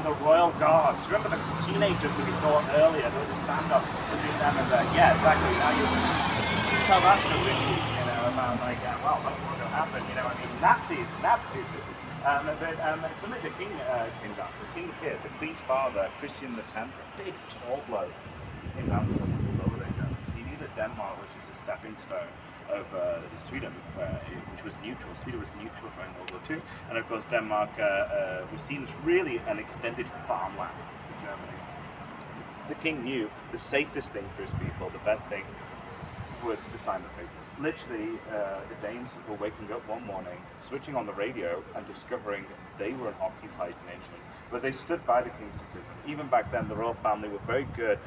the royal guards. Remember the teenagers that we saw earlier? There was a standoff between them and yeah, exactly. Now you tell that to Rishi, about like, well, that's what's going to happen. I mean, Nazis. But something the king got, the king kid, the queen's father, Christian X, big tall bloke, came down to he knew that Denmark was just a stepping stone over Sweden, which was neutral. Sweden was neutral during World War II, and of course Denmark was seen as really an extended farmland for Germany. The king knew the safest thing for his people, the best thing, was to sign the papers. Literally, the Danes were waking up one morning, switching on the radio, and discovering they were an occupied nation. But they stood by the king's decision. Even back then, the royal family were very good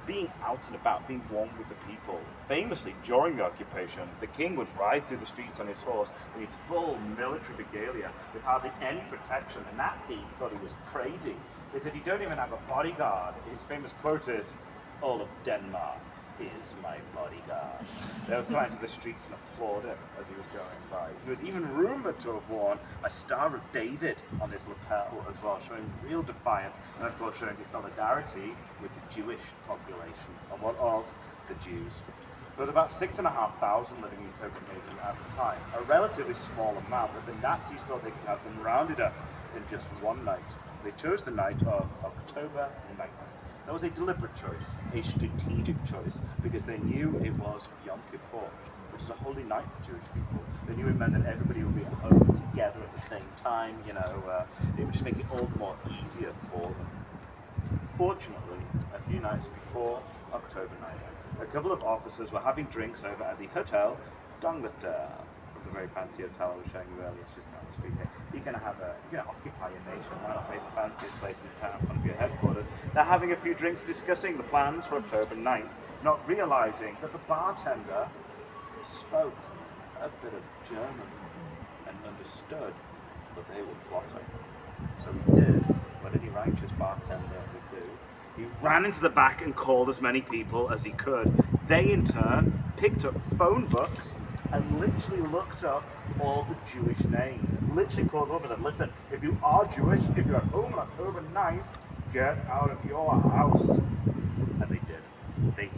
being out and about, being warm with the people. Famously, during the occupation, the king would ride through the streets on his horse in his full military regalia with hardly any protection. The Nazis thought he was crazy. They said, "You don't even have a bodyguard." His famous quote is, "All of Denmark is my bodyguard." They would climb to the streets and applaud him as he was going by. He was even rumoured to have worn a Star of David on his lapel as well, showing real defiance and of course showing his solidarity with the Jewish population of the Jews. There was about 6,500 living in Copenhagen at the time, a relatively small amount, but the Nazis thought they could have them rounded up in just one night. They chose the night of October 9th. That was a deliberate choice, a strategic choice, because they knew it was Yom Kippur, which is a holy night for Jewish people. They knew it meant that everybody would be at home together at the same time, it would just make it all the more easier for them. Fortunately, a few nights before October 9th, a couple of officers were having drinks over at the Hotel Dongleter, the very fancy hotel I was showing you earlier. It's just down the street here. You're going to occupy your nation. Why not make the fanciest place in town one of your headquarters? They're having a few drinks, discussing the plans for October 9th, not realizing that the bartender spoke a bit of German and understood that they were plotting. So he did what any righteous bartender would do. He ran into the back and called as many people as he could. They, in turn, picked up phone books and literally looked up all the Jewish names. Literally called over and said, "Listen, if you are Jewish, if you're at home on October 9th, get out of your house." And they did. They